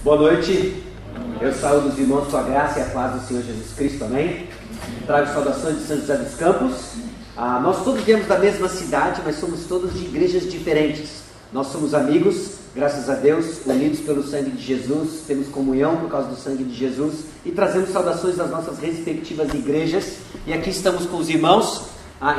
Boa noite, eu saúdo os irmãos com a graça e a paz do Senhor Jesus Cristo, amém? Trago saudações de São José dos Campos. Nós todos viemos da mesma cidade, mas somos todos de igrejas diferentes. Nós somos amigos, graças a Deus, unidos pelo sangue de Jesus, temos comunhão por causa do sangue de Jesus e trazemos saudações das nossas respectivas igrejas. E aqui estamos com os irmãos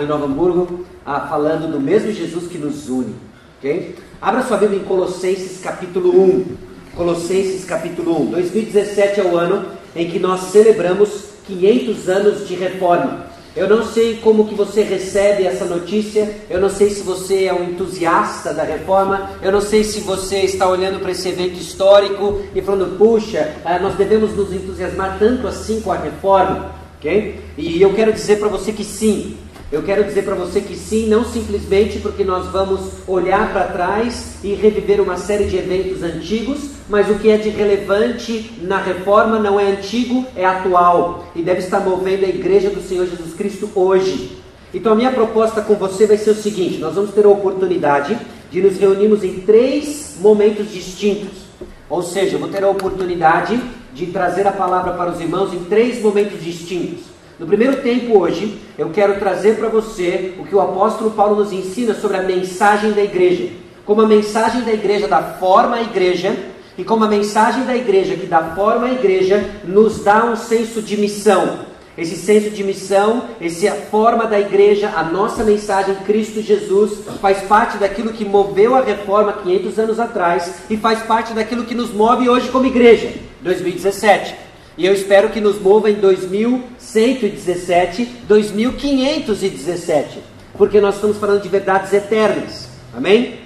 em Novo Hamburgo, falando do mesmo Jesus que nos une, ok? Abra sua Bíblia em Colossenses capítulo 1. Colossenses capítulo 1. 2017 é o ano em que nós celebramos 500 anos de reforma. Eu não sei como que você recebe essa notícia, eu não sei se você é um entusiasta da reforma, eu não sei se você está olhando para esse evento histórico e falando, puxa, nós devemos nos entusiasmar tanto assim com a reforma, ok? E eu quero dizer para você que sim. Eu quero dizer para você que sim, não simplesmente porque nós vamos olhar para trás e reviver uma série de eventos antigos, mas o que é de relevante na reforma não é antigo, é atual e deve estar movendo a igreja do Senhor Jesus Cristo hoje. Então a minha proposta com você vai ser o seguinte: nós vamos ter a oportunidade de nos reunirmos em 3 momentos distintos. Ou seja, eu vou ter a oportunidade de trazer a palavra para os irmãos em 3 momentos distintos. No primeiro tempo hoje, eu quero trazer para você o que o apóstolo Paulo nos ensina sobre a mensagem da igreja. Como a mensagem da igreja dá forma à igreja, e como a mensagem da igreja que dá forma à igreja, nos dá um senso de missão. Esse senso de missão, essa forma da igreja, a nossa mensagem, Cristo Jesus, faz parte daquilo que moveu a reforma 500 anos atrás, e faz parte daquilo que nos move hoje como igreja, 2017. E eu espero que nos mova em 2117, 2517, porque nós estamos falando de verdades eternas, amém?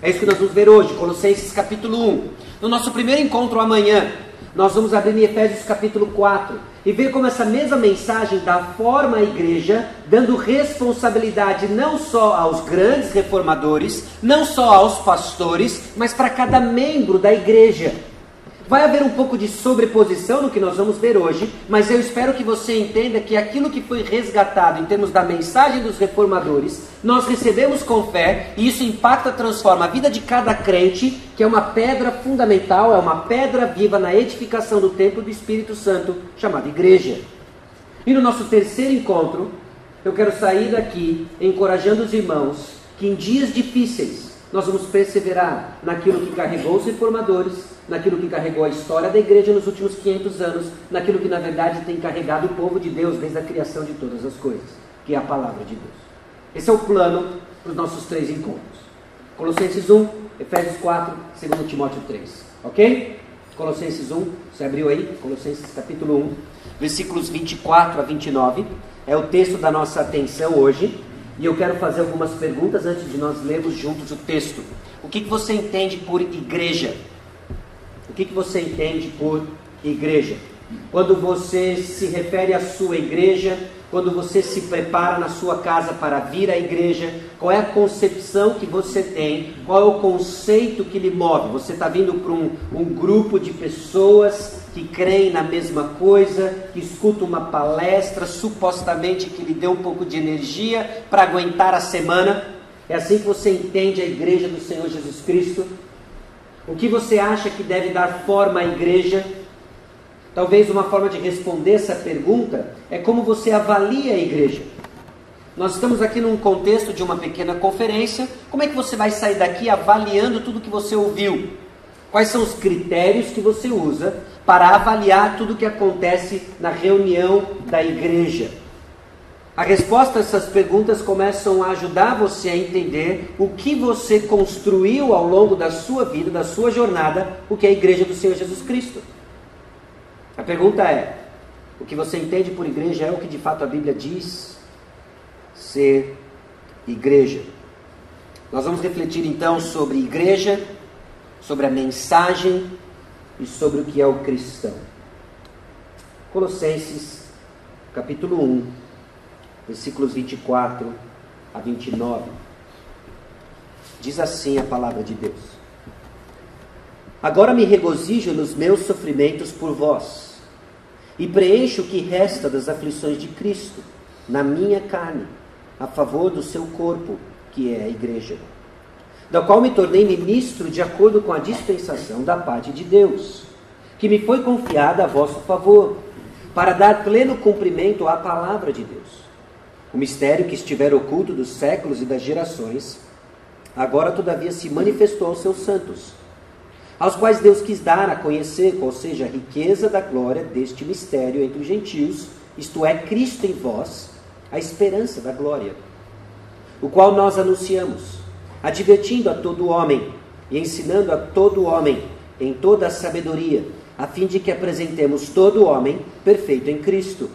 É isso que nós vamos ver hoje, Colossenses capítulo 1. No nosso primeiro encontro amanhã, nós vamos abrir em Efésios capítulo 4 e ver como essa mesma mensagem dá forma à igreja, dando responsabilidade não só aos grandes reformadores, não só aos pastores, mas para cada membro da igreja. Vai haver um pouco de sobreposição no que nós vamos ver hoje, mas eu espero que você entenda que aquilo que foi resgatado em termos da mensagem dos reformadores, nós recebemos com fé, e isso impacta, transforma a vida de cada crente, que é uma pedra fundamental, é uma pedra viva na edificação do templo do Espírito Santo, chamada igreja. E no nosso terceiro encontro, eu quero sair daqui encorajando os irmãos que em dias difíceis nós vamos perseverar naquilo que carregou os reformadores, naquilo que carregou a história da igreja nos últimos 500 anos, naquilo que na verdade tem carregado o povo de Deus desde a criação de todas as coisas, que é a palavra de Deus. Esse é o plano para os nossos 3 encontros. Colossenses 1, Efésios 4, 2 Timóteo 3. Ok? Colossenses 1, você abriu aí? Colossenses capítulo 1, versículos 24 a 29. É o texto da nossa atenção hoje. E eu quero fazer algumas perguntas antes de nós lermos juntos o texto. O que você entende por igreja? O que você entende por igreja? Quando você se refere à sua igreja, quando você se prepara na sua casa para vir à igreja, qual é a concepção que você tem? Qual é o conceito que lhe move? Você está vindo para um grupo de pessoas que creem na mesma coisa, que escuta uma palestra, supostamente que lhe deu um pouco de energia para aguentar a semana? É assim que você entende a igreja do Senhor Jesus Cristo? O que você acha que deve dar forma à igreja? Talvez uma forma de responder essa pergunta é como você avalia a igreja. Nós estamos aqui num contexto de uma pequena conferência. Como é que você vai sair daqui avaliando tudo que você ouviu? Quais são os critérios que você usa para avaliar tudo que acontece na reunião da igreja? A resposta a essas perguntas começam a ajudar você a entender o que você construiu ao longo da sua vida, da sua jornada, o que é a igreja do Senhor Jesus Cristo. A pergunta é: o que você entende por igreja é o que de fato a Bíblia diz ser igreja? Nós vamos refletir então sobre igreja, sobre a mensagem e sobre o que é o cristão. Colossenses capítulo 1, versículos 24 a 29. Diz assim a palavra de Deus: Agora me regozijo nos meus sofrimentos por vós, e preencho o que resta das aflições de Cristo na minha carne, a favor do seu corpo, que é a igreja, da qual me tornei ministro de acordo com a dispensação da parte de Deus, que me foi confiada a vosso favor, para dar pleno cumprimento à palavra de Deus. O mistério que estivera oculto dos séculos e das gerações, agora todavia se manifestou aos seus santos, aos quais Deus quis dar a conhecer qual seja a riqueza da glória deste mistério entre os gentios, isto é, Cristo em vós, a esperança da glória, o qual nós anunciamos, advertindo a todo homem e ensinando a todo homem em toda a sabedoria, a fim de que apresentemos todo homem perfeito em Cristo.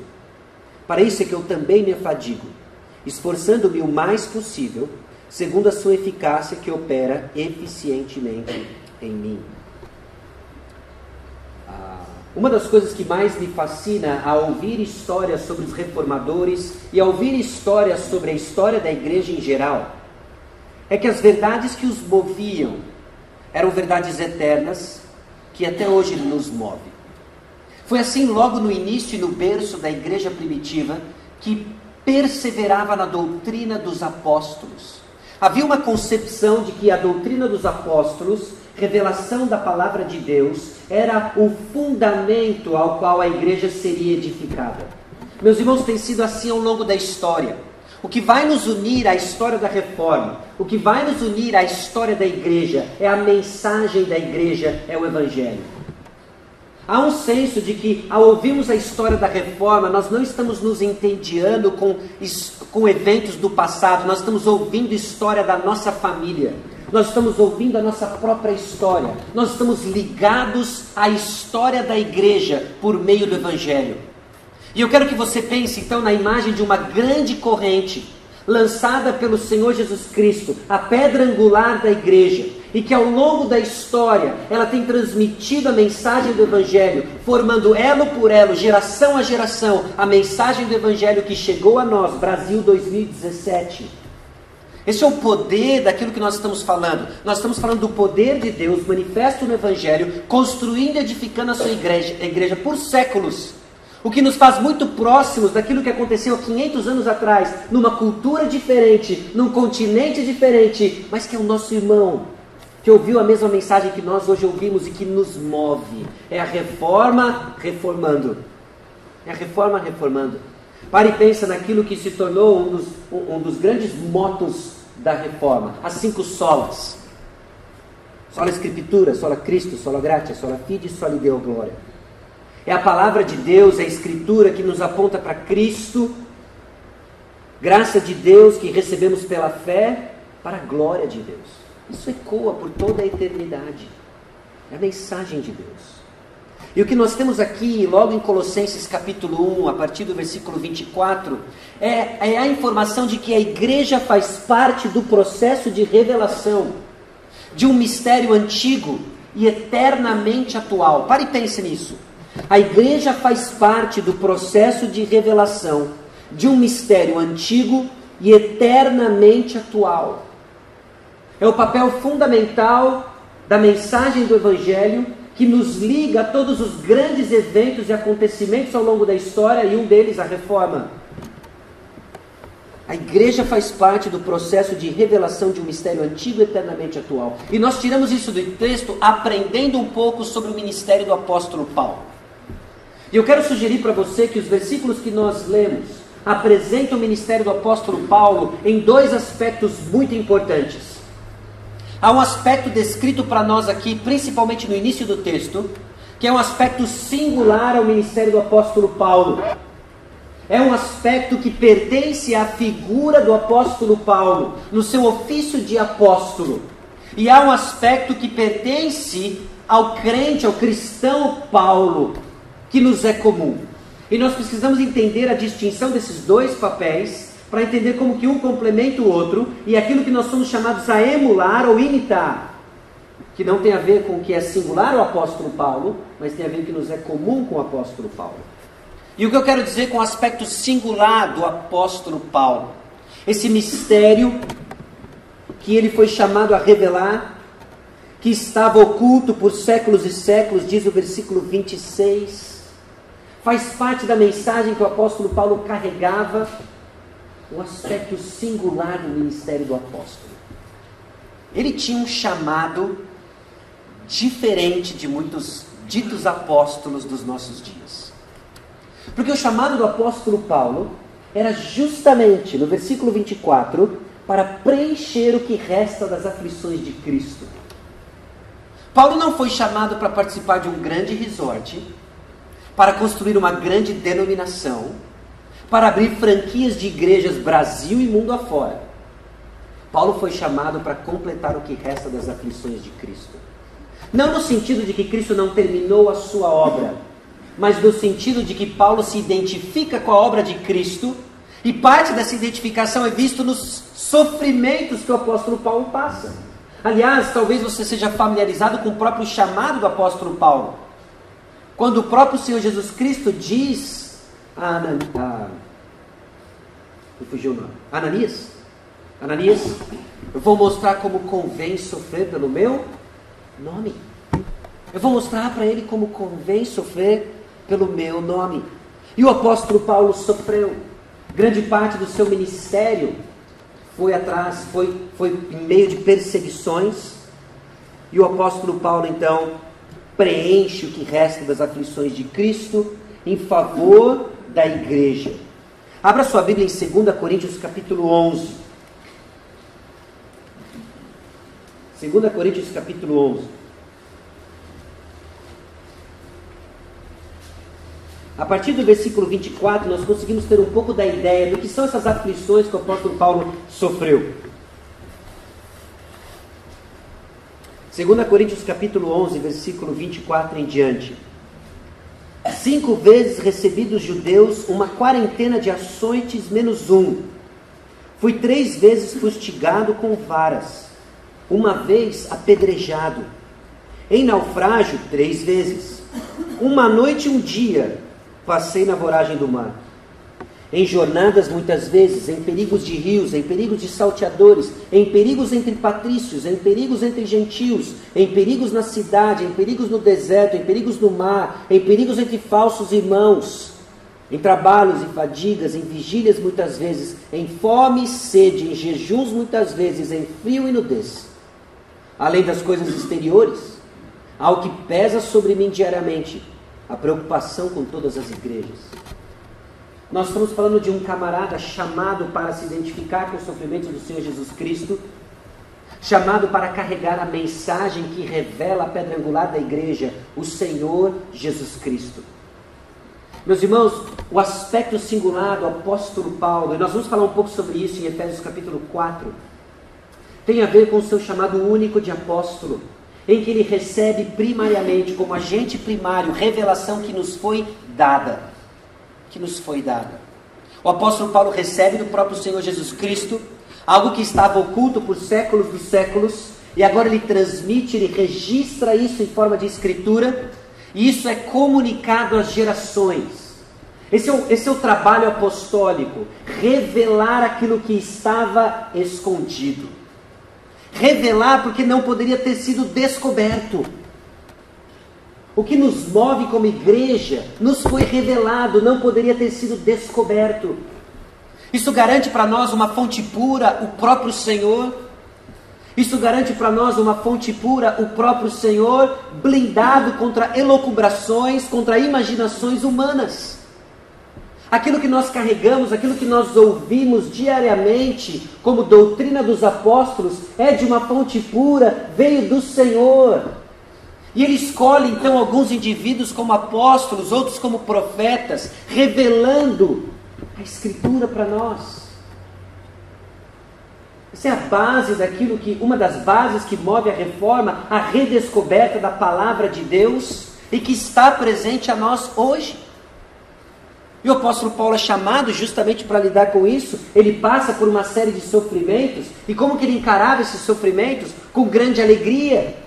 Para isso é que eu também me afadigo, esforçando-me o mais possível, segundo a sua eficácia que opera eficientemente em mim. Uma das coisas que mais me fascina ao ouvir histórias sobre os reformadores e ao ouvir histórias sobre a história da igreja em geral, é que as verdades que os moviam eram verdades eternas que até hoje nos movem. Foi assim logo no início e no berço da igreja primitiva, que perseverava na doutrina dos apóstolos. Havia uma concepção de que a doutrina dos apóstolos, revelação da palavra de Deus, era o fundamento ao qual a igreja seria edificada. Meus irmãos, tem sido assim ao longo da história. O que vai nos unir à história da reforma, o que vai nos unir à história da igreja, é a mensagem da igreja, é o evangelho. Há um senso de que, ao ouvirmos a história da reforma, nós não estamos nos entediando com eventos do passado, nós estamos ouvindo história da nossa família, nós estamos ouvindo a nossa própria história, nós estamos ligados à história da igreja por meio do evangelho. E eu quero que você pense então na imagem de uma grande corrente, lançada pelo Senhor Jesus Cristo, a pedra angular da igreja, e que ao longo da história ela tem transmitido a mensagem do Evangelho, formando elo por elo, geração a geração, a mensagem do Evangelho que chegou a nós, Brasil 2017. Esse é o poder daquilo que nós estamos falando. Nós estamos falando do poder de Deus manifesto no Evangelho, construindo e edificando a sua igreja por séculos. O que nos faz muito próximos daquilo que aconteceu há 500 anos atrás, numa cultura diferente, num continente diferente, mas que é o nosso irmão, que ouviu a mesma mensagem que nós hoje ouvimos e que nos move. É a reforma reformando. É a reforma reformando. Pare e pensa naquilo que se tornou um dos grandes motos da reforma. As 5 solas. Sola Escritura, sola Cristo, sola Gratia, sola Fide, sola Deo Glória. É a palavra de Deus, é a Escritura que nos aponta para Cristo, graça de Deus que recebemos pela fé, para a glória de Deus. Isso ecoa por toda a eternidade. É a mensagem de Deus. E o que nós temos aqui, logo em Colossenses capítulo 1, a partir do versículo 24, é a informação de que a igreja faz parte do processo de revelação, de um mistério antigo e eternamente atual. Pare e pense nisso. A igreja faz parte do processo de revelação de um mistério antigo e eternamente atual. É o papel fundamental da mensagem do Evangelho que nos liga a todos os grandes eventos e acontecimentos ao longo da história, e um deles a reforma. A igreja faz parte do processo de revelação de um mistério antigo e eternamente atual. E nós tiramos isso do texto aprendendo um pouco sobre o ministério do apóstolo Paulo. E eu quero sugerir para você que os versículos que nós lemos apresentam o ministério do apóstolo Paulo em 2 aspectos muito importantes. Há um aspecto descrito para nós aqui, principalmente no início do texto, que é um aspecto singular ao ministério do apóstolo Paulo. É um aspecto que pertence à figura do apóstolo Paulo, no seu ofício de apóstolo. E há um aspecto que pertence ao crente, ao cristão Paulo, que nos é comum. E nós precisamos entender a distinção desses 2 papéis, para entender como que um complementa o outro, e aquilo que nós somos chamados a emular ou imitar, que não tem a ver com o que é singular o apóstolo Paulo, mas tem a ver com o que nos é comum com o apóstolo Paulo. E o que eu quero dizer com o aspecto singular do apóstolo Paulo? Esse mistério que ele foi chamado a revelar, que estava oculto por séculos e séculos, diz o versículo 26, faz parte da mensagem que o apóstolo Paulo carregava, o aspecto singular do ministério do apóstolo. Ele tinha um chamado diferente de muitos ditos apóstolos dos nossos dias. Porque o chamado do apóstolo Paulo era justamente, no versículo 24, para preencher o que resta das aflições de Cristo. Paulo não foi chamado para participar de um grande resort, para construir uma grande denominação, para abrir franquias de igrejas Brasil e mundo afora. Paulo foi chamado para completar o que resta das aflições de Cristo. Não no sentido de que Cristo não terminou a sua obra, mas no sentido de que Paulo se identifica com a obra de Cristo, e parte dessa identificação é visto nos sofrimentos que o apóstolo Paulo passa. Aliás, talvez você seja familiarizado com o próprio chamado do apóstolo Paulo. Quando o próprio Senhor Jesus Cristo diz a Ananias, eu vou mostrar como convém sofrer pelo meu nome. Eu vou mostrar para ele como convém sofrer pelo meu nome. E o apóstolo Paulo sofreu. Grande parte do seu ministério foi em meio de perseguições. E o apóstolo Paulo, então, preenche o que resta das aflições de Cristo em favor da igreja. Abra sua Bíblia em 2 Coríntios capítulo 11. 2 Coríntios capítulo 11. A partir do versículo 24, nós conseguimos ter um pouco da ideia do que são essas aflições que o apóstolo Paulo sofreu. 2 Coríntios capítulo 11, versículo 24 em diante. 5 vezes recebi dos judeus uma quarentena de açoites menos um. Fui 3 vezes fustigado com varas, 1 vez apedrejado. Em naufrágio 3 vezes. 1 noite e 1 dia passei na voragem do mar. Em jornadas muitas vezes, em perigos de rios, em perigos de salteadores, em perigos entre patrícios, em perigos entre gentios, em perigos na cidade, em perigos no deserto, em perigos no mar, em perigos entre falsos irmãos, em trabalhos e fadigas, em vigílias muitas vezes, em fome e sede, em jejuns muitas vezes, em frio e nudez. Além das coisas exteriores, há o que pesa sobre mim diariamente, a preocupação com todas as igrejas. Nós estamos falando de um camarada chamado para se identificar com os sofrimentos do Senhor Jesus Cristo, chamado para carregar a mensagem que revela a pedra angular da igreja, o Senhor Jesus Cristo. Meus irmãos, o aspecto singular do apóstolo Paulo, e nós vamos falar um pouco sobre isso em Efésios capítulo 4, tem a ver com o seu chamado único de apóstolo, em que ele recebe primariamente, como agente primário, revelação que nos foi dada. O apóstolo Paulo recebe do próprio Senhor Jesus Cristo algo que estava oculto por séculos dos séculos, e agora ele transmite, ele registra isso em forma de escritura, e isso é comunicado às gerações. Esse é o trabalho apostólico, revelar aquilo que estava escondido. Revelar porque não poderia ter sido descoberto. O que nos move como igreja nos foi revelado, não poderia ter sido descoberto. Isso garante para nós uma fonte pura, o próprio Senhor. Isso garante para nós uma fonte pura, o próprio Senhor, blindado contra elucubrações, contra imaginações humanas. Aquilo que nós carregamos, aquilo que nós ouvimos diariamente, como doutrina dos apóstolos, é de uma fonte pura, veio do Senhor. E ele escolhe então alguns indivíduos como apóstolos, outros como profetas, revelando a Escritura para nós. Essa é a base daquilo que, uma das bases que move a reforma, a redescoberta da palavra de Deus, e que está presente a nós hoje. E o apóstolo Paulo é chamado justamente para lidar com isso. Ele passa por uma série de sofrimentos, e como que ele encarava esses sofrimentos? Com grande alegria.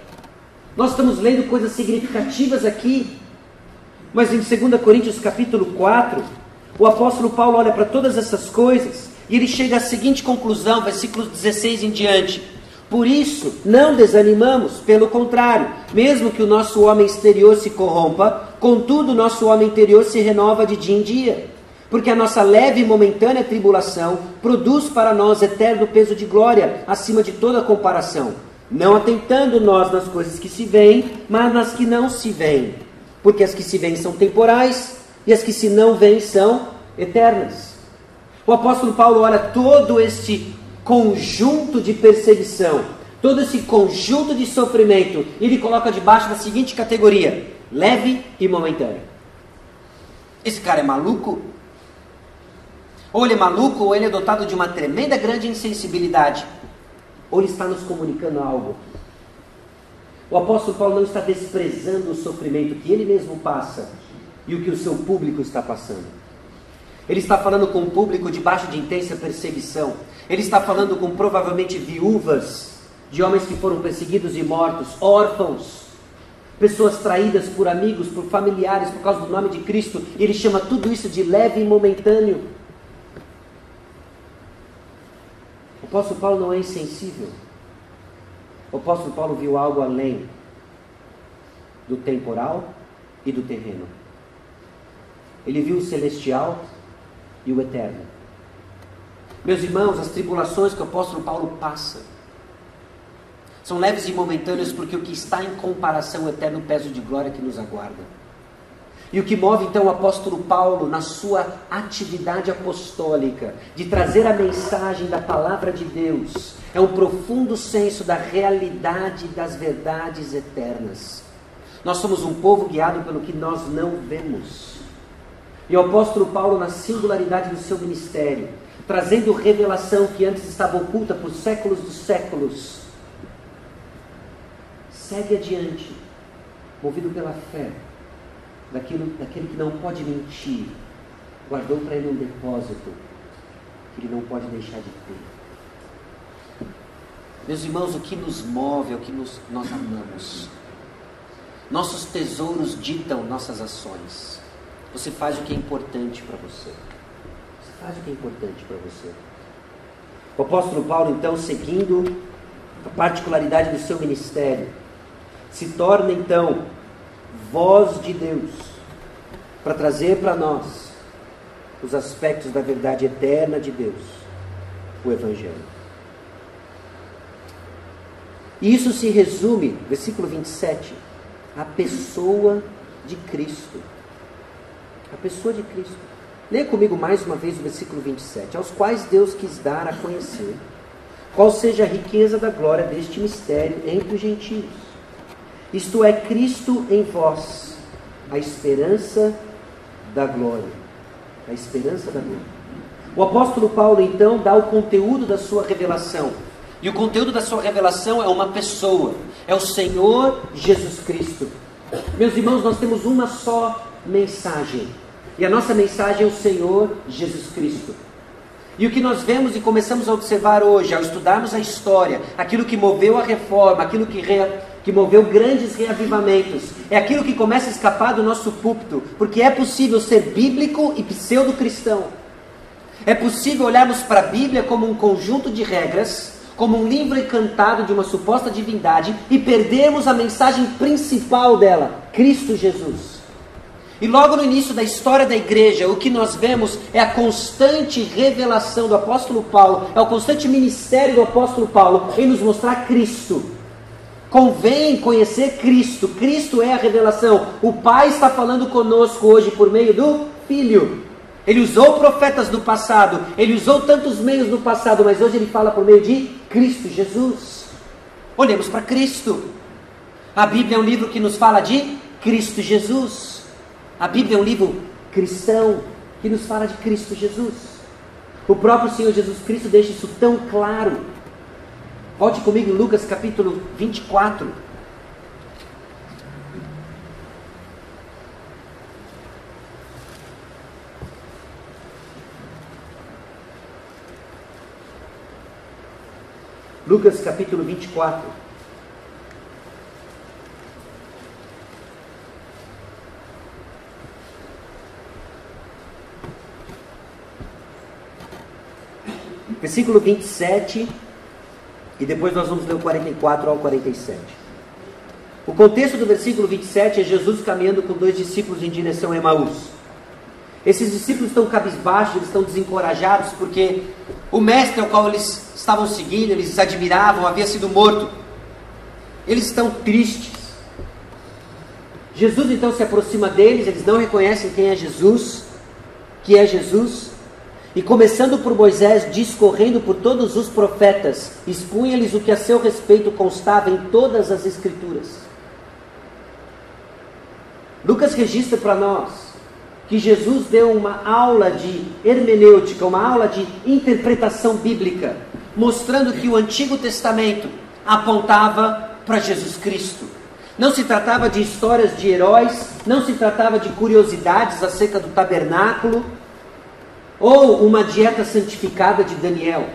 Nós estamos lendo coisas significativas aqui, mas em 2 Coríntios capítulo 4, o apóstolo Paulo olha para todas essas coisas, e ele chega à seguinte conclusão, versículos 16 em diante: por isso, não desanimamos, pelo contrário, mesmo que o nosso homem exterior se corrompa, contudo o nosso homem interior se renova de dia em dia, porque a nossa leve e momentânea tribulação produz para nós eterno peso de glória, acima de toda comparação, não atentando nós nas coisas que se veem, mas nas que não se veem. porque as que se veem são temporais e as que se não veem são eternas. O apóstolo Paulo olha todo este conjunto de perseguição, todo esse conjunto de sofrimento, e ele coloca debaixo da seguinte categoria: leve e momentâneo. Esse cara é maluco? Ou ele é maluco, ou ele é dotado de uma tremenda grande insensibilidade, ou ele está nos comunicando algo. O apóstolo Paulo não está desprezando o sofrimento que ele mesmo passa e o que o seu público está passando. Ele está falando com um público debaixo de intensa perseguição. Ele está falando com provavelmente viúvas de homens que foram perseguidos e mortos, órfãos, pessoas traídas por amigos, por familiares, por causa do nome de Cristo. E ele chama tudo isso de leve e momentâneo. O apóstolo Paulo não é insensível. O apóstolo Paulo viu algo além do temporal e do terreno. Ele viu o celestial e o eterno. Meus irmãos, as tribulações que o apóstolo Paulo passa são leves e momentâneas, porque o que está em comparação ao eterno peso de glória que nos aguarda. E o que move então o apóstolo Paulo na sua atividade apostólica, de trazer a mensagem da palavra de Deus, é um profundo senso da realidade das verdades eternas. Nós somos um povo guiado pelo que nós não vemos. E o apóstolo Paulo, na singularidade do seu ministério, trazendo revelação que antes estava oculta por séculos dos séculos, segue adiante, movido pela fé, daquele que não pode mentir, guardou para ele um depósito que ele não pode deixar de ter. Meus irmãos, o que nos move é o que nós amamos. Nossos tesouros ditam nossas ações. Você faz o que é importante para você. Você faz o que é importante para você. O apóstolo Paulo, então, seguindo a particularidade do seu ministério, se torna, então, voz de Deus para trazer para nós os aspectos da verdade eterna de Deus, o Evangelho. E isso se resume, versículo 27, a pessoa de Cristo. A pessoa de Cristo. Leia comigo mais uma vez o versículo 27. Aos quais Deus quis dar a conhecer qual seja a riqueza da glória deste mistério entre os gentios. Isto é, Cristo em vós, a esperança da glória. A esperança da glória. O apóstolo Paulo, então, dá o conteúdo da sua revelação. E o conteúdo da sua revelação é uma pessoa. É o Senhor Jesus Cristo. Meus irmãos, nós temos uma só mensagem. E a nossa mensagem é o Senhor Jesus Cristo. E o que nós vemos e começamos a observar hoje, ao estudarmos a história, aquilo que moveu a reforma, aquilo que moveu grandes reavivamentos, é aquilo que começa a escapar do nosso púlpito, porque é possível ser bíblico e pseudo-cristão. É possível olharmos para a Bíblia como um conjunto de regras, como um livro encantado de uma suposta divindade, e perdermos a mensagem principal dela, Cristo Jesus. E logo no início da história da igreja, o que nós vemos é a constante revelação do apóstolo Paulo, é o constante ministério do apóstolo Paulo em nos mostrar Cristo. Convém conhecer Cristo. Cristo é a revelação. O Pai está falando conosco hoje por meio do Filho. Ele usou profetas do passado, ele usou tantos meios no passado, mas hoje ele fala por meio de Cristo Jesus. Olhemos para Cristo. A Bíblia é um livro que nos fala de Cristo Jesus. A Bíblia é um livro cristão que nos fala de Cristo Jesus. O próprio Senhor Jesus Cristo deixa isso tão claro. Volte comigo em Lucas capítulo 24. Lucas capítulo 24. Versículo 27, e depois nós vamos ler o 44 ao 47. O contexto do versículo 27 é Jesus caminhando com 2 discípulos em direção a Emaús. Esses discípulos estão cabisbaixos, eles estão desencorajados, porque o mestre ao qual eles estavam seguindo, eles admiravam, havia sido morto. Eles estão tristes. Jesus então se aproxima deles, eles não reconhecem quem é Jesus, que é Jesus, e começando por Moisés, discorrendo por todos os profetas, expunha-lhes o que a seu respeito constava em todas as Escrituras. Lucas registra para nós que Jesus deu uma aula de hermenêutica, uma aula de interpretação bíblica, mostrando que o Antigo Testamento apontava para Jesus Cristo. Não se tratava de histórias de heróis, não se tratava de curiosidades acerca do tabernáculo, ou uma dieta santificada de Daniel.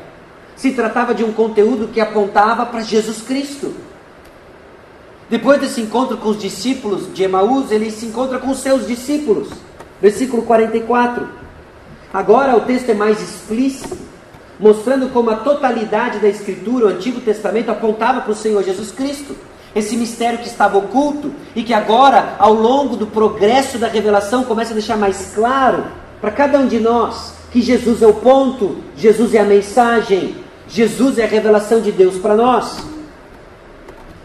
Se tratava de um conteúdo que apontava para Jesus Cristo. Depois desse encontro com os discípulos de Emaús, ele se encontra com os seus discípulos. Versículo 44. Agora o texto é mais explícito, mostrando como a totalidade da Escritura, o Antigo Testamento, apontava para o Senhor Jesus Cristo. Esse mistério que estava oculto e que agora, ao longo do progresso da revelação, começa a deixar mais claro para cada um de nós que Jesus é o ponto, Jesus é a mensagem, Jesus é a revelação de Deus para nós.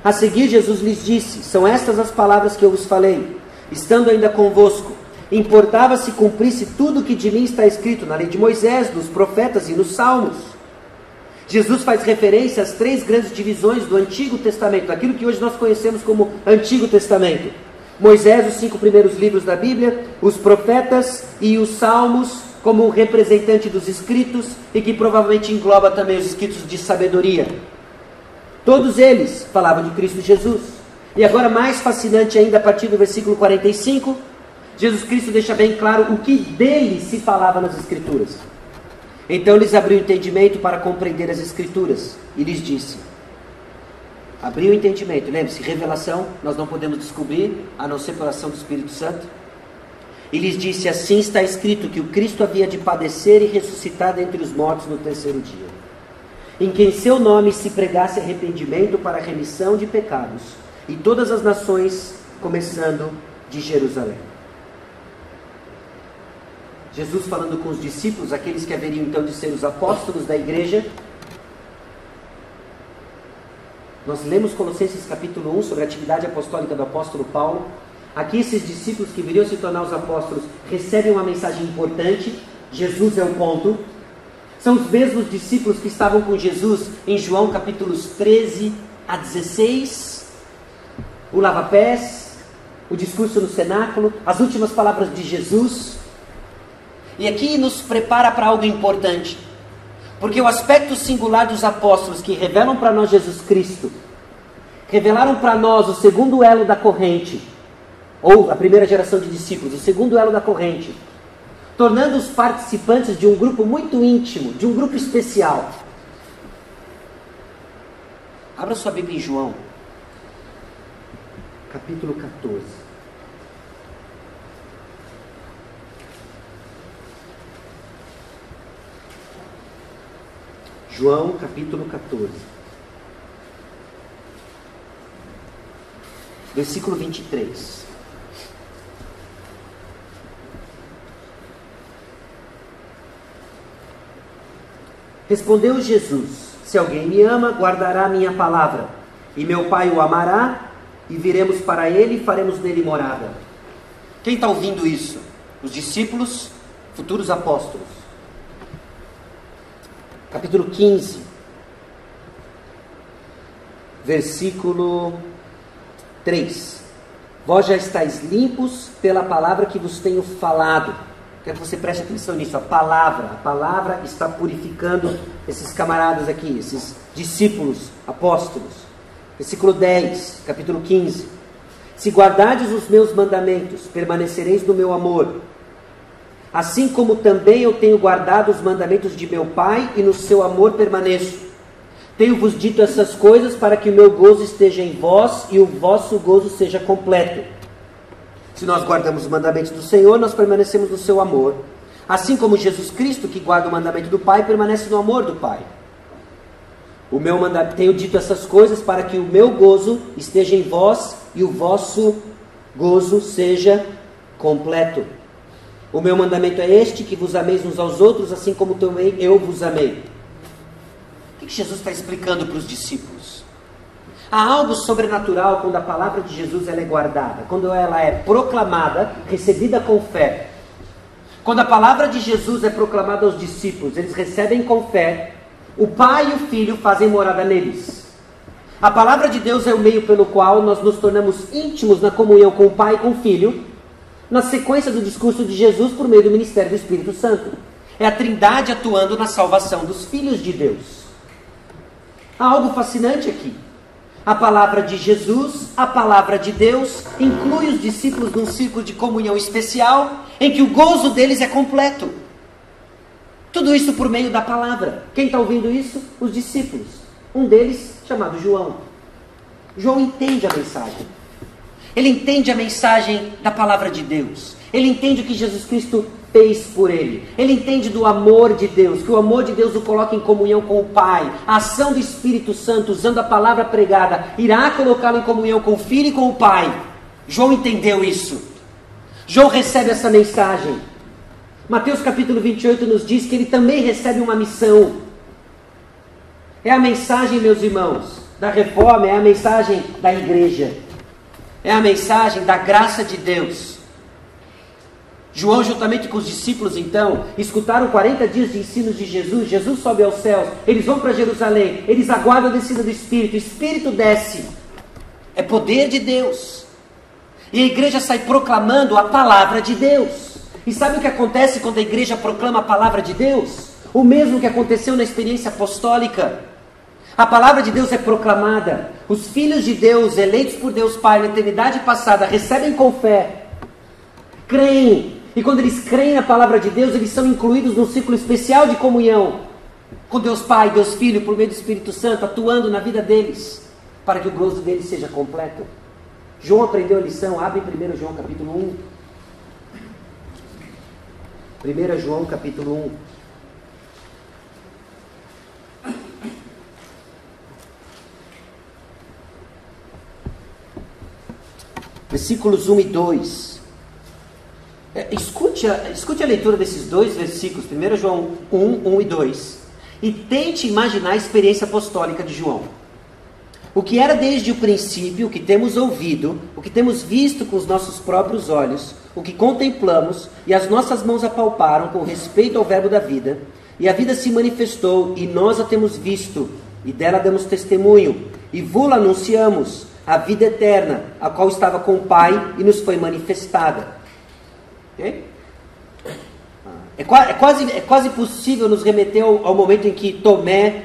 A seguir, Jesus lhes disse: são estas as palavras que eu vos falei, estando ainda convosco. Importava se cumprisse tudo o que de mim está escrito na lei de Moisés, nos profetas e nos salmos. Jesus faz referência às 3 grandes divisões do Antigo Testamento, aquilo que hoje nós conhecemos como Antigo Testamento. Moisés, os 5 primeiros livros da Bíblia, os profetas e os salmos como representante dos escritos, e que provavelmente engloba também os escritos de sabedoria. Todos eles falavam de Cristo Jesus. E agora, mais fascinante ainda, a partir do versículo 45, Jesus Cristo deixa bem claro o que dele se falava nas Escrituras. Então lhes abriu o entendimento para compreender as Escrituras, e lhes disse: abriu o entendimento, lembre-se, revelação, nós não podemos descobrir, a não ser pela ação do Espírito Santo. E lhes disse: assim está escrito que o Cristo havia de padecer e ressuscitar dentre os mortos no 3º dia, em quem seu nome se pregasse arrependimento para a remissão de pecados, e todas as nações, começando de Jerusalém. Jesus falando com os discípulos, aqueles que haveriam então de ser os apóstolos da igreja. Nós lemos Colossenses capítulo 1 sobre a atividade apostólica do apóstolo Paulo. Aqui esses discípulos que viriam se tornar os apóstolos recebem uma mensagem importante: Jesus é o ponto. São os mesmos discípulos que estavam com Jesus em João capítulos 13 a 16, o lava-pés, o discurso no cenáculo, as últimas palavras de Jesus. E aqui nos prepara para algo importante, porque o aspecto singular dos apóstolos que revelam para nós Jesus Cristo, revelaram para nós o segundo elo da corrente, ou a primeira geração de discípulos, o segundo elo da corrente, tornando-os participantes de um grupo muito íntimo, de um grupo especial. Abra sua Bíblia em João, capítulo 14. João, capítulo 14. Versículo 23. Respondeu Jesus: se alguém me ama, guardará a minha palavra, e meu Pai o amará, e viremos para ele e faremos nele morada. Quem está ouvindo isso? Os discípulos, futuros apóstolos. Capítulo 15, versículo 3. Vós já estáis limpos pela palavra que vos tenho falado. Quero que você preste atenção nisso. A palavra está purificando esses camaradas aqui, esses discípulos, apóstolos. Versículo 10, capítulo 15. Se guardardes os meus mandamentos, permanecereis no meu amor, assim como também eu tenho guardado os mandamentos de meu Pai, e no seu amor permaneço. Tenho-vos dito essas coisas para que o meu gozo esteja em vós e o vosso gozo seja completo. Se nós guardamos os mandamentos do Senhor, nós permanecemos no seu amor. Assim como Jesus Cristo, que guarda o mandamento do Pai, permanece no amor do Pai. Tenho dito essas coisas para que o meu gozo esteja em vós e o vosso gozo seja completo. O meu mandamento é este, que vos ameis uns aos outros, assim como também eu vos amei. O que Jesus está explicando para os discípulos? Há algo sobrenatural quando a palavra de Jesus ela é guardada, quando ela é proclamada, recebida com fé. Quando a palavra de Jesus é proclamada aos discípulos, eles recebem com fé, o Pai e o Filho fazem morada neles. A palavra de Deus é o meio pelo qual nós nos tornamos íntimos na comunhão com o Pai e com o Filho, na sequência do discurso de Jesus por meio do ministério do Espírito Santo. É a Trindade atuando na salvação dos filhos de Deus. Há algo fascinante aqui. A palavra de Jesus, a palavra de Deus, inclui os discípulos num círculo de comunhão especial, em que o gozo deles é completo. Tudo isso por meio da palavra. Quem está ouvindo isso? Os discípulos. Um deles, chamado João. João entende a mensagem. Ele entende a mensagem da palavra de Deus. Ele entende o que Jesus Cristo fez por ele. Ele entende do amor de Deus, que o amor de Deus o coloca em comunhão com o Pai. A ação do Espírito Santo, usando a palavra pregada, irá colocá-lo em comunhão com o Filho e com o Pai. João entendeu isso. João recebe essa mensagem. Mateus capítulo 28 nos diz que ele também recebe uma missão. É a mensagem, meus irmãos, da reforma, é a mensagem da igreja. É a mensagem da graça de Deus. João, juntamente com os discípulos, então, escutaram 40 dias de ensinos de Jesus. Jesus sobe aos céus, eles vão para Jerusalém, eles aguardam a descida do Espírito, o Espírito desce. É poder de Deus. E a igreja sai proclamando a palavra de Deus. E sabe o que acontece quando a igreja proclama a palavra de Deus? O mesmo que aconteceu na experiência apostólica. A palavra de Deus é proclamada. Os filhos de Deus, eleitos por Deus Pai na eternidade passada, recebem com fé, creem. E quando eles creem na palavra de Deus, eles são incluídos num ciclo especial de comunhão com Deus Pai, Deus Filho, por meio do Espírito Santo, atuando na vida deles, para que o gozo deles seja completo. João aprendeu a lição. Abre 1 João capítulo 1. 1 João capítulo 1. Versículos 1 e 2. Escute a leitura desses dois versículos, 1 João 1 e 2, e tente imaginar a experiência apostólica de João. O que era desde o princípio, o que temos ouvido, o que temos visto com os nossos próprios olhos, o que contemplamos e as nossas mãos apalparam com respeito ao verbo da vida, e a vida se manifestou e nós a temos visto, e dela damos testemunho, e vou-la anunciamos, a vida eterna, a qual estava com o Pai e nos foi manifestada. Okay? É quase possível nos remeter ao momento em que Tomé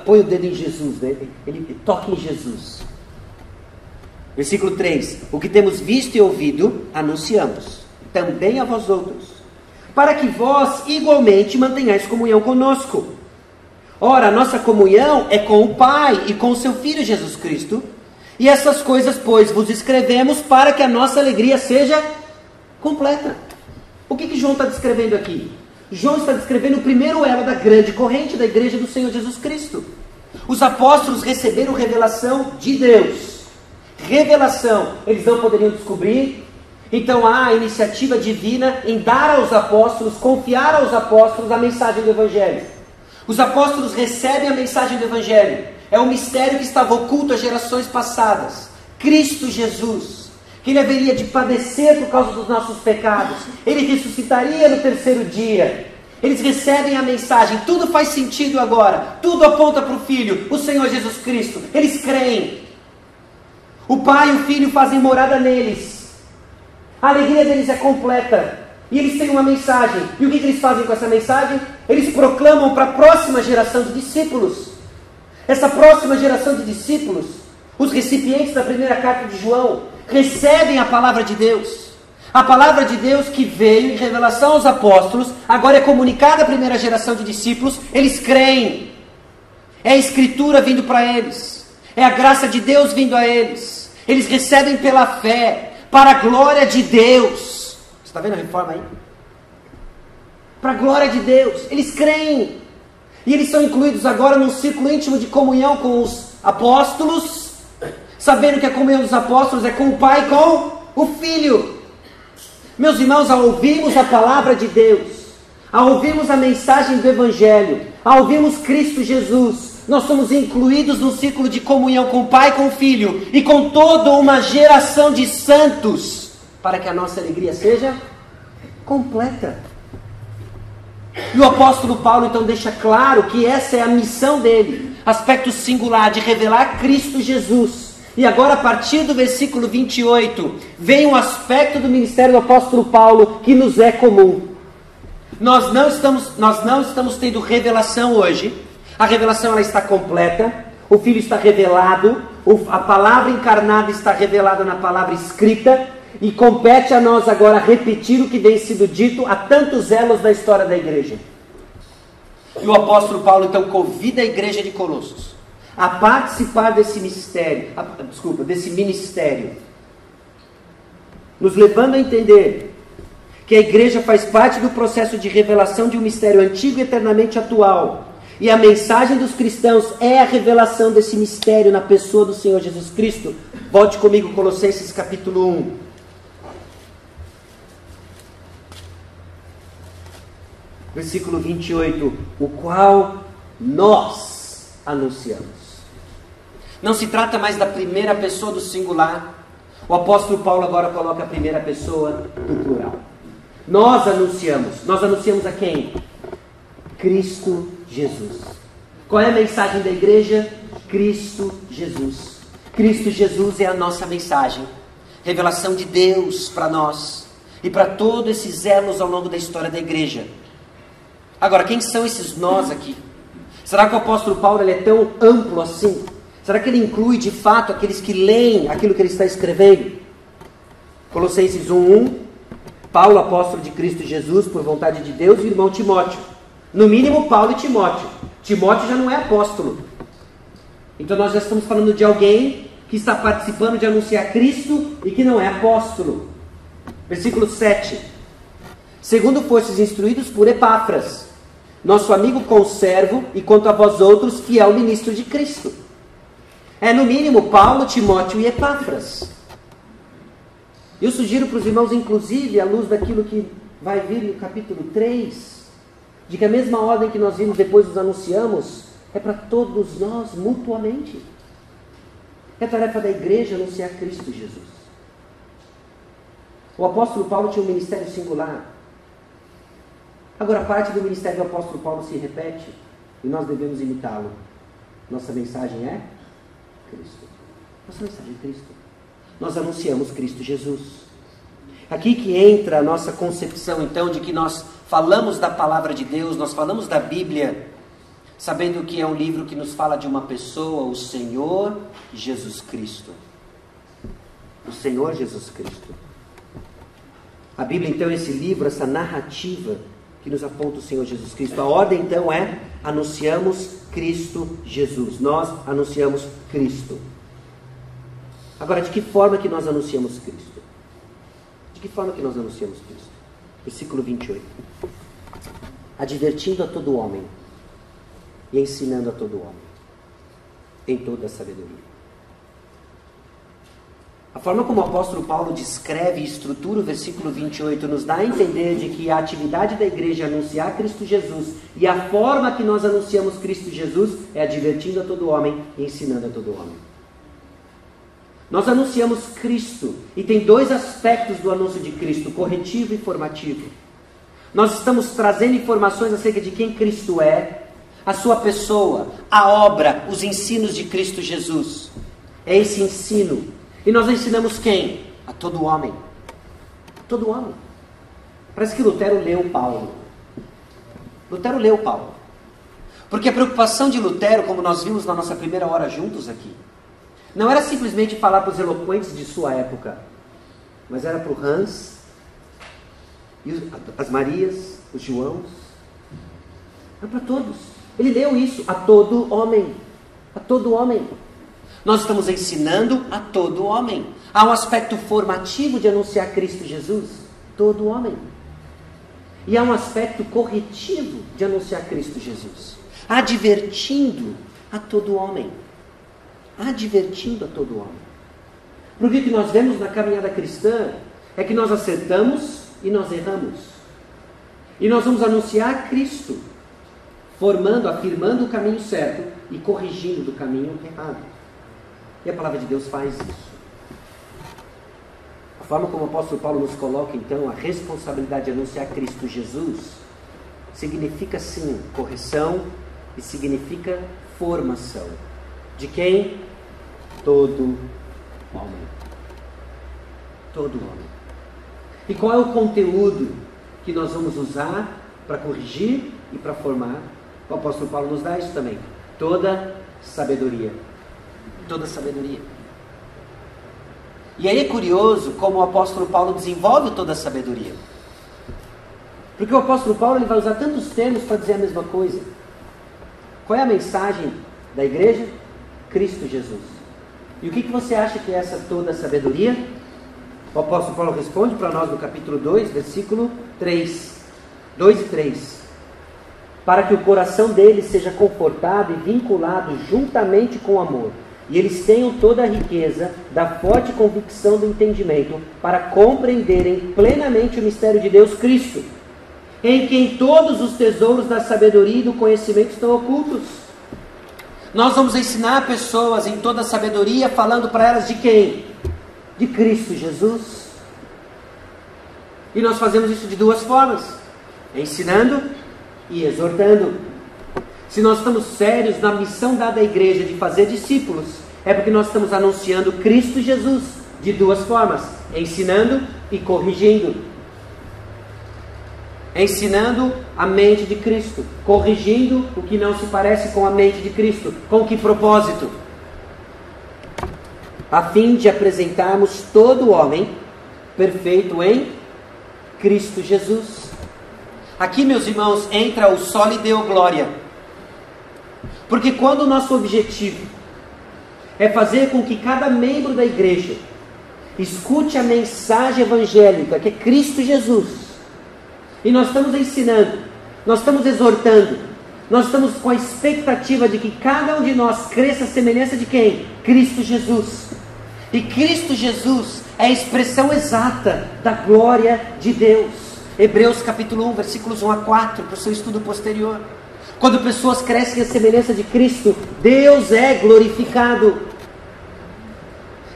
põe o dedo em Jesus, né? Ele toca em Jesus. Versículo 3: o que temos visto e ouvido, anunciamos, também a vós outros, para que vós igualmente mantenhais comunhão conosco. Ora, a nossa comunhão é com o Pai e com o seu Filho Jesus Cristo, e essas coisas, pois, vos escrevemos para que a nossa alegria seja completa. O que João está descrevendo aqui? João está descrevendo o primeiro elo da grande corrente da igreja do Senhor Jesus Cristo. Os apóstolos receberam revelação de Deus. Revelação, eles não poderiam descobrir. Então há a iniciativa divina em dar aos apóstolos, confiar aos apóstolos a mensagem do Evangelho. Os apóstolos recebem a mensagem do Evangelho. É um mistério que estava oculto às gerações passadas. Cristo Jesus, que Ele haveria de padecer por causa dos nossos pecados. Ele ressuscitaria no terceiro dia. Eles recebem a mensagem, tudo faz sentido agora. Tudo aponta para o Filho, o Senhor Jesus Cristo. Eles creem. O Pai e o Filho fazem morada neles. A alegria deles é completa. E eles têm uma mensagem. E o que eles fazem com essa mensagem? Eles proclamam para a próxima geração de discípulos. Essa próxima geração de discípulos, os recipientes da primeira carta de João, recebem a palavra de Deus. A palavra de Deus que veio em revelação aos apóstolos, agora é comunicada à primeira geração de discípulos. Eles creem. É a Escritura vindo para eles. É a graça de Deus vindo a eles. Eles recebem pela fé, para a glória de Deus. Você está vendo a reforma aí? Para a glória de Deus. Eles creem. E eles são incluídos agora num círculo íntimo de comunhão com os apóstolos, sabendo que a comunhão dos apóstolos é com o Pai e com o Filho. Meus irmãos, ao ouvirmos a palavra de Deus, ao ouvirmos a mensagem do Evangelho, ao ouvirmos Cristo Jesus, nós somos incluídos no círculo de comunhão com o Pai, com o Filho e com toda uma geração de santos, para que a nossa alegria seja completa. E o apóstolo Paulo então deixa claro que essa é a missão dele, aspecto singular de revelar Cristo Jesus. E agora, a partir do versículo 28, vem um aspecto do ministério do apóstolo Paulo que nos é comum. Nós não estamos tendo revelação hoje. A revelação ela está completa. O Filho está revelado. A palavra encarnada está revelada na palavra escrita. E compete a nós agora repetir o que vem sido dito a tantos elos da história da igreja. E o apóstolo Paulo então convida a igreja de Colossos a participar desse ministério, nos levando a entender que a igreja faz parte do processo de revelação de um mistério antigo e eternamente atual. E a mensagem dos cristãos é a revelação desse mistério na pessoa do Senhor Jesus Cristo. Volte comigo, Colossenses capítulo 1. Versículo 28, o qual nós anunciamos. Não se trata mais da primeira pessoa do singular. O apóstolo Paulo agora coloca a primeira pessoa do plural. Nós anunciamos a quem? Cristo Jesus. Qual é a mensagem da igreja? Cristo Jesus. Cristo Jesus é a nossa mensagem. Revelação de Deus para nós e para todos esses elos ao longo da história da igreja. Agora, quem são esses nós aqui? Será que o apóstolo Paulo ele é tão amplo assim? Será que ele inclui de fato aqueles que leem aquilo que ele está escrevendo? Colossenses 1:1, Paulo, apóstolo de Cristo Jesus, por vontade de Deus, e o irmão Timóteo. No mínimo, Paulo e Timóteo. Timóteo já não é apóstolo. Então nós já estamos falando de alguém que está participando de anunciar Cristo e que não é apóstolo. Versículo 7. Segundo fostes instruídos por Epáfras, nosso amigo conservo, e quanto a vós outros, fiel ministro de Cristo. É no mínimo Paulo, Timóteo e Epáfras. Eu sugiro para os irmãos, inclusive, à luz daquilo que vai vir no capítulo 3, de que a mesma ordem que nós vimos depois nos anunciamos, é para todos nós mutuamente. É tarefa da igreja anunciar Cristo Jesus. O apóstolo Paulo tinha um ministério singular. Agora, parte do ministério do apóstolo Paulo se repete e nós devemos imitá-lo. Nossa mensagem é Cristo. Nossa mensagem é Cristo. Nós anunciamos Cristo Jesus. Aqui que entra a nossa concepção, então, de que nós falamos da palavra de Deus, nós falamos da Bíblia, sabendo que é um livro que nos fala de uma pessoa, o Senhor Jesus Cristo. O Senhor Jesus Cristo. A Bíblia, então, é esse livro, essa narrativa que nos aponta o Senhor Jesus Cristo. A ordem, então, é anunciamos Cristo Jesus. Nós anunciamos Cristo. Agora, de que forma que nós anunciamos Cristo? De que forma que nós anunciamos Cristo? Versículo 28. Advertindo a todo homem e ensinando a todo homem em toda a sabedoria. A forma como o apóstolo Paulo descreve e estrutura o versículo 28 nos dá a entender de que a atividade da igreja é anunciar Cristo Jesus, e a forma que nós anunciamos Cristo Jesus é advertindo a todo homem e ensinando a todo homem. Nós anunciamos Cristo, e tem dois aspectos do anúncio de Cristo, corretivo e formativo. Nós estamos trazendo informações acerca de quem Cristo é, a sua pessoa, a obra, os ensinos de Cristo Jesus. É esse ensino. E nós ensinamos quem? A todo homem. Todo homem. Parece que Lutero leu Paulo. Lutero leu Paulo. Porque a preocupação de Lutero, como nós vimos na nossa primeira hora juntos aqui, não era simplesmente falar para os eloquentes de sua época, mas era para o Hans, as Marias, os Joãos. Era para todos. Ele leu isso, a todo homem. A todo homem. Nós estamos ensinando a todo homem. Há um aspecto formativo de anunciar Cristo Jesus. Todo homem. E há um aspecto corretivo de anunciar Cristo Jesus. Advertindo a todo homem. Advertindo a todo homem. Porque o que nós vemos na caminhada cristã é que nós acertamos e nós erramos. E nós vamos anunciar Cristo. formando, afirmando o caminho certo e corrigindo do caminho errado. E a palavra de Deus faz isso. A forma como o apóstolo Paulo nos coloca, então, a responsabilidade de anunciar Cristo Jesus, significa sim correção e significa formação. De quem? Todo homem. Todo homem. E qual é o conteúdo que nós vamos usar para corrigir e para formar? O apóstolo Paulo nos dá isso também. Toda sabedoria. Toda sabedoria. E aí é curioso como o apóstolo Paulo desenvolve toda a sabedoria. Porque o apóstolo Paulo ele vai usar tantos termos para dizer a mesma coisa. Qual é a mensagem da igreja? Cristo Jesus. E o que você acha que é essa toda a sabedoria? O apóstolo Paulo responde para nós no capítulo 2, versículo 3. 2 e 3. Para que o coração deles seja confortado e vinculado juntamente com amor, e eles tenham toda a riqueza da forte convicção do entendimento, para compreenderem plenamente o mistério de Deus Cristo, em quem todos os tesouros da sabedoria e do conhecimento estão ocultos. Nós vamos ensinar pessoas em toda a sabedoria, falando para elas de quem? De Cristo Jesus. E nós fazemos isso de duas formas: ensinando e exortando. Se nós estamos sérios na missão dada à igreja de fazer discípulos, é porque nós estamos anunciando Cristo Jesus de duas formas: ensinando e corrigindo. Ensinando a mente de Cristo, corrigindo o que não se parece com a mente de Cristo. Com que propósito? A fim de apresentarmos todo homem perfeito em Cristo Jesus. Aqui, meus irmãos, entra o soli deo glória. Porque quando o nosso objetivo é fazer com que cada membro da igreja escute a mensagem evangélica, que é Cristo Jesus, e nós estamos ensinando, nós estamos exortando, nós estamos com a expectativa de que cada um de nós cresça a semelhança de quem? Cristo Jesus. E Cristo Jesus é a expressão exata da glória de Deus. Hebreus capítulo 1, versículos 1 a 4, para o seu estudo posterior. Quando pessoas crescem à semelhança de Cristo, Deus é glorificado.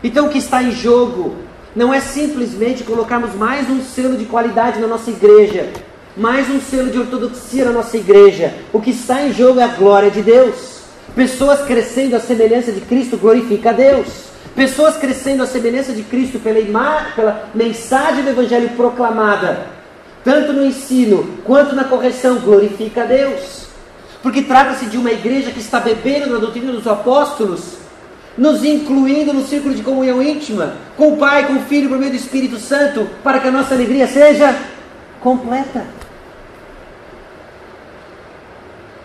Então o que está em jogo não é simplesmente colocarmos mais um selo de qualidade na nossa igreja, mais um selo de ortodoxia na nossa igreja. O que está em jogo é a glória de Deus. Pessoas crescendo à semelhança de Cristo glorifica a Deus. Pessoas crescendo à semelhança de Cristo pela mensagem do Evangelho proclamada, tanto no ensino quanto na correção, glorifica a Deus. Porque trata-se de uma igreja que está bebendo na doutrina dos apóstolos, nos incluindo no círculo de comunhão íntima, com o Pai, com o Filho, por meio do Espírito Santo, para que a nossa alegria seja completa.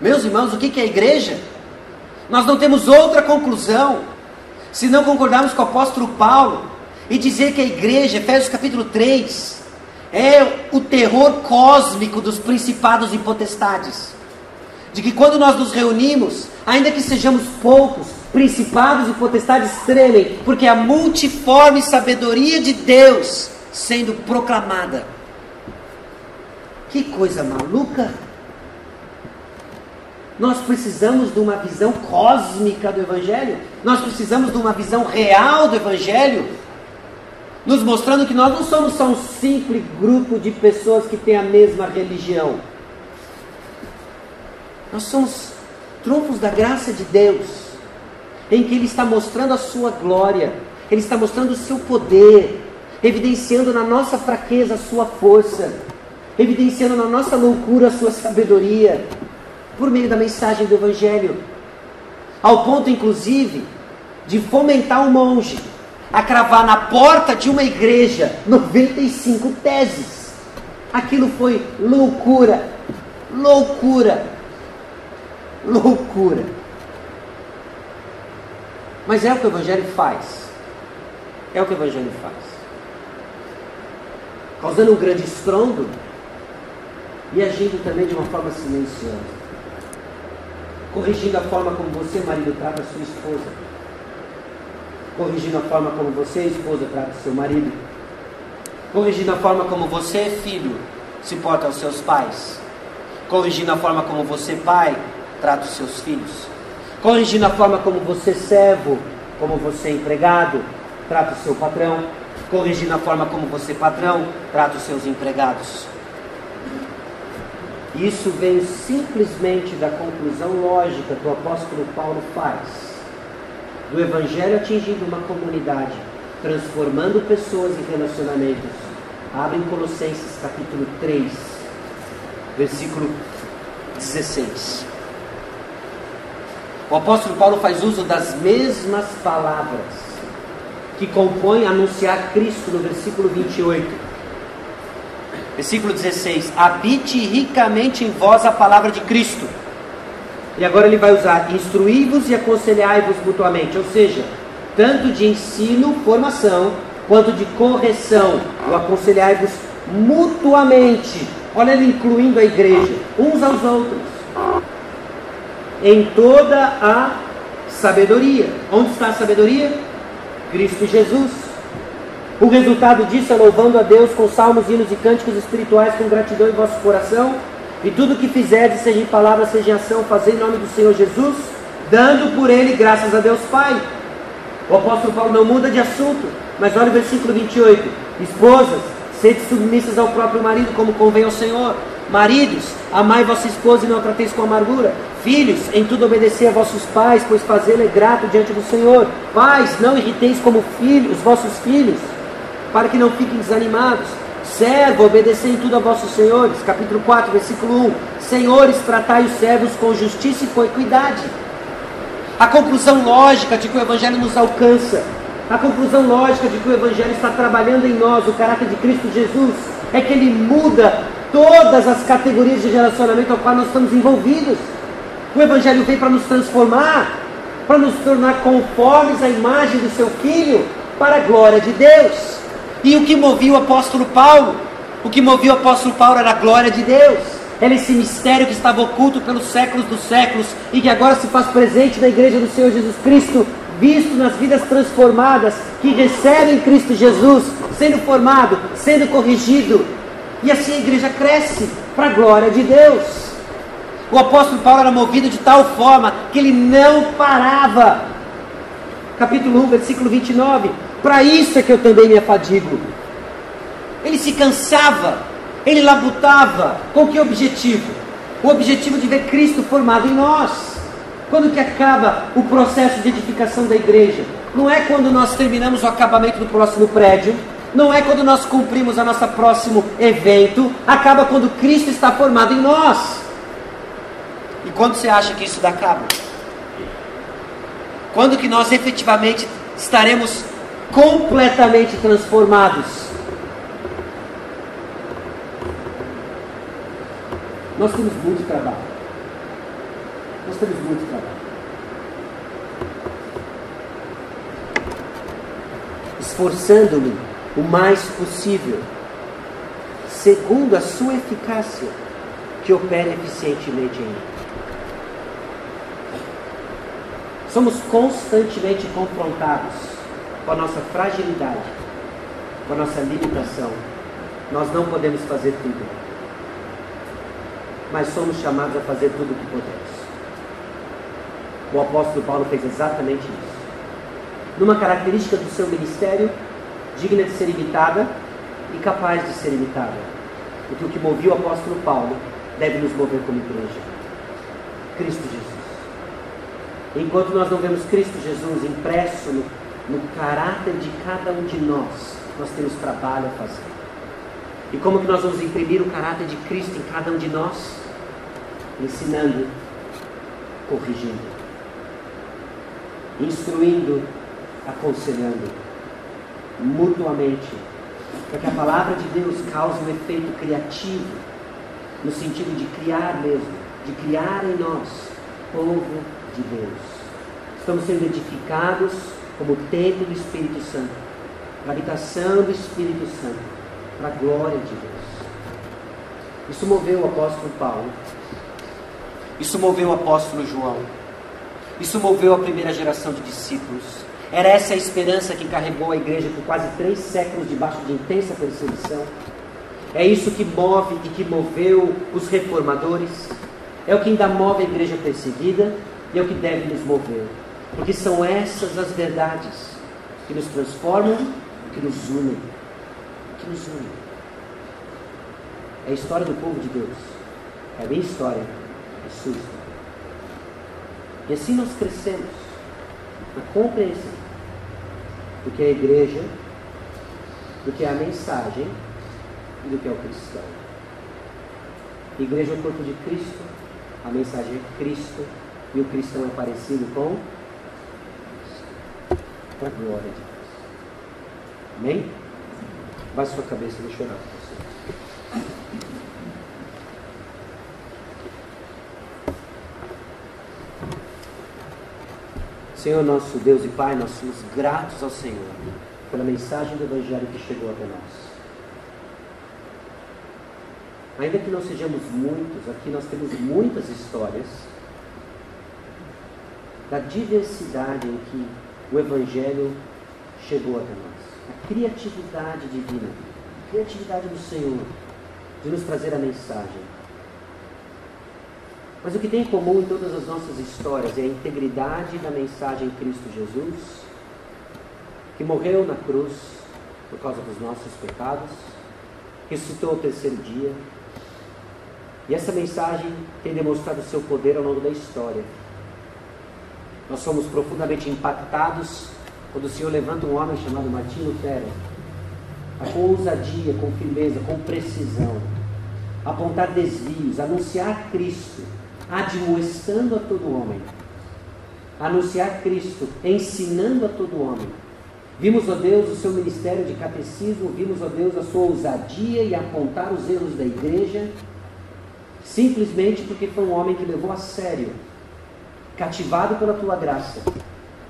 Meus irmãos, o que é a igreja? Nós não temos outra conclusão, se não concordarmos com o apóstolo Paulo, e dizer que a igreja, Efésios capítulo 3, é o terror cósmico dos principados e potestades. De que quando nós nos reunimos, ainda que sejamos poucos, principados e potestades tremem, porque a multiforme sabedoria de Deus sendo proclamada. Que coisa maluca! Nós precisamos de uma visão cósmica do Evangelho, nós precisamos de uma visão real do Evangelho, nos mostrando que nós não somos só um simples grupo de pessoas que têm a mesma religião. Nós somos trunfos da graça de Deus, em que Ele está mostrando a sua glória, Ele está mostrando o seu poder, evidenciando na nossa fraqueza a sua força, evidenciando na nossa loucura a sua sabedoria, por meio da mensagem do Evangelho, ao ponto inclusive de fomentar um monge a cravar na porta de uma igreja 95 teses. Aquilo foi loucura, loucura, loucura. Mas é o que o Evangelho faz. É o que o Evangelho faz. Causando um grande estrondo e agindo também de uma forma silenciosa. Corrigindo a forma como você, marido, trata a sua esposa. Corrigindo a forma como você, esposa, trata o seu marido. Corrigindo a forma como você, filho, se porta aos seus pais. corrigindo a forma como você, pai, trata os seus filhos, corrigindo a forma como você, servo, como você, empregado, trata o seu patrão, corrigindo a forma como você, patrão, trata os seus empregados. Isso vem simplesmente da conclusão lógica que o apóstolo Paulo faz do Evangelho atingindo uma comunidade, transformando pessoas em relacionamentos. Abre em Colossenses capítulo 3, versículo 16. O apóstolo Paulo faz uso das mesmas palavras que compõem anunciar Cristo no versículo 28. Versículo 16: habite ricamente em vós a palavra de Cristo. E agora ele vai usar: instruí-vos e aconselhai-vos mutuamente. Ou seja, tanto de ensino, formação, quanto de correção. O aconselhai-vos mutuamente. Olha ele incluindo a igreja, uns aos outros, em toda a sabedoria. Onde está a sabedoria? Cristo Jesus. O resultado disso é louvando a Deus com salmos, hinos e cânticos espirituais com gratidão em vosso coração, e tudo o que fizerdes, seja em palavra, seja em ação, fazei em nome do Senhor Jesus, dando por Ele graças a Deus Pai. O apóstolo Paulo não muda de assunto, mas olha o versículo 28. Esposas, sede submissas ao próprio marido, como convém ao Senhor. Maridos, amai vossa esposa e não a trateis com amargura. Filhos, em tudo obedecei a vossos pais, pois fazê-lo é grato diante do Senhor. Pais, não irriteis como filhos, os vossos filhos, para que não fiquem desanimados. Servo, obedecei em tudo a vossos senhores. Capítulo 4, versículo 1. Senhores, tratai os servos com justiça e com equidade. A conclusão lógica de que o Evangelho nos alcança, a conclusão lógica de que o Evangelho está trabalhando em nós, o caráter de Cristo Jesus, é que ele muda todas as categorias de relacionamento ao qual nós estamos envolvidos. O Evangelho veio para nos transformar, para nos tornar conformes à imagem do seu Filho, para a glória de Deus. E o que movia o apóstolo Paulo? O que movia o apóstolo Paulo era a glória de Deus. Era esse mistério que estava oculto pelos séculos dos séculos e que agora se faz presente na igreja do Senhor Jesus Cristo, visto nas vidas transformadas que recebem Cristo Jesus, sendo formado, sendo corrigido. E assim a igreja cresce para a glória de Deus. O apóstolo Paulo era movido de tal forma que ele não parava. Capítulo 1, versículo 29. Para isso é que eu também me afadigo. Ele se cansava, ele labutava. Com que objetivo? O objetivo de ver Cristo formado em nós. Quando que acaba o processo de edificação da igreja? Não é quando nós terminamos o acabamento do próximo prédio, não é quando nós cumprimos o nosso próximo evento, acaba quando Cristo está formado em nós. E quando você acha que isso dá cabo? Quando que nós efetivamente estaremos completamente transformados? Nós temos muito trabalho. Nós temos muito trabalho. Esforçando-me o mais possível, segundo a sua eficácia, que opera eficientemente em mim. Somos constantemente confrontados com a nossa fragilidade, com a nossa limitação. Nós não podemos fazer tudo, mas somos chamados a fazer tudo o que podemos. O apóstolo Paulo fez exatamente isso. Numa característica do seu ministério, digna de ser imitada e capaz de ser imitada. Porque o que movia o apóstolo Paulo deve nos mover como igreja. Cristo Jesus. Enquanto nós não vemos Cristo Jesus impresso no caráter de cada um de nós, nós temos trabalho a fazer. E como que nós vamos imprimir o caráter de Cristo em cada um de nós? Ensinando, corrigindo, instruindo, aconselhando, mutuamente, para que a palavra de Deus cause um efeito criativo, no sentido de criar mesmo, de criar em nós, povo de Deus. Estamos sendo edificados como templo do Espírito Santo, para a habitação do Espírito Santo, para a glória de Deus. Isso moveu o apóstolo Paulo, isso moveu o apóstolo João, isso moveu a primeira geração de discípulos. Era essa a esperança que carregou a igreja por quase 3 séculos debaixo de intensa perseguição. É isso que move e que moveu os reformadores. É o que ainda move a igreja perseguida e é o que deve nos mover. Porque são essas as verdades que nos transformam, que nos unem. Que nos unem. É a história do povo de Deus. É a minha história, é a sua história. E assim nós crescemos na compreensão do que é a igreja, do que é a mensagem e do que é o cristão. A igreja é o corpo de Cristo, a mensagem é Cristo e o cristão é parecido com a glória de Deus. Amém? Baixe sua cabeça e deixa eu orar por você. Senhor, nosso Deus e Pai, nós somos gratos ao Senhor pela mensagem do Evangelho que chegou até nós. Ainda que não sejamos muitos, aqui nós temos muitas histórias da diversidade em que o Evangelho chegou até nós. A criatividade divina, a criatividade do Senhor de nos trazer a mensagem. Mas o que tem em comum em todas as nossas histórias é a integridade da mensagem em Cristo Jesus, que morreu na cruz por causa dos nossos pecados, ressuscitou ao terceiro dia. E essa mensagem tem demonstrado o seu poder ao longo da história. Nós somos profundamente impactados quando o Senhor levanta um homem chamado Martim Lutero, com ousadia, com firmeza, com precisão, apontar desvios, anunciar Cristo, admoestando a todo homem, anunciar Cristo, ensinando a todo homem. Vimos, ó Deus, o seu ministério de catecismo, vimos, ó Deus, a sua ousadia e apontar os erros da igreja, simplesmente porque foi um homem que levou a sério, cativado pela tua graça,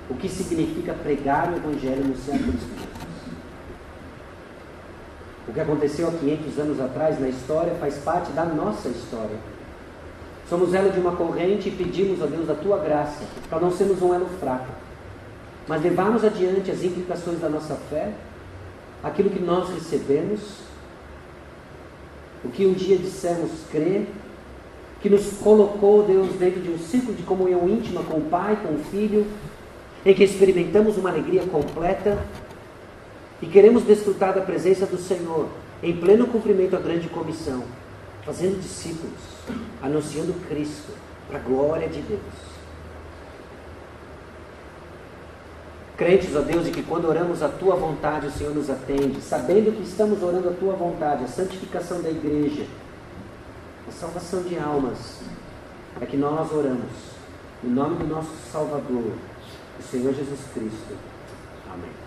o que significa pregar o Evangelho e anunciar Cristo Jesus. O que aconteceu há 500 anos atrás na história faz parte da nossa história. Somos elo de uma corrente e pedimos a Deus a tua graça, para não sermos um elo fraco, mas levarmos adiante as implicações da nossa fé, aquilo que nós recebemos, o que um dia dissemos crer, que nos colocou, Deus, dentro de um ciclo de comunhão íntima com o Pai, com o Filho, em que experimentamos uma alegria completa e queremos desfrutar da presença do Senhor em pleno cumprimento da grande comissão, fazendo discípulos, anunciando Cristo, para a glória de Deus. Crentes, ó Deus, de que quando oramos a Tua vontade, o Senhor nos atende, sabendo que estamos orando a Tua vontade, a santificação da igreja, a salvação de almas, é que nós oramos, em nome do nosso Salvador, o Senhor Jesus Cristo. Amém.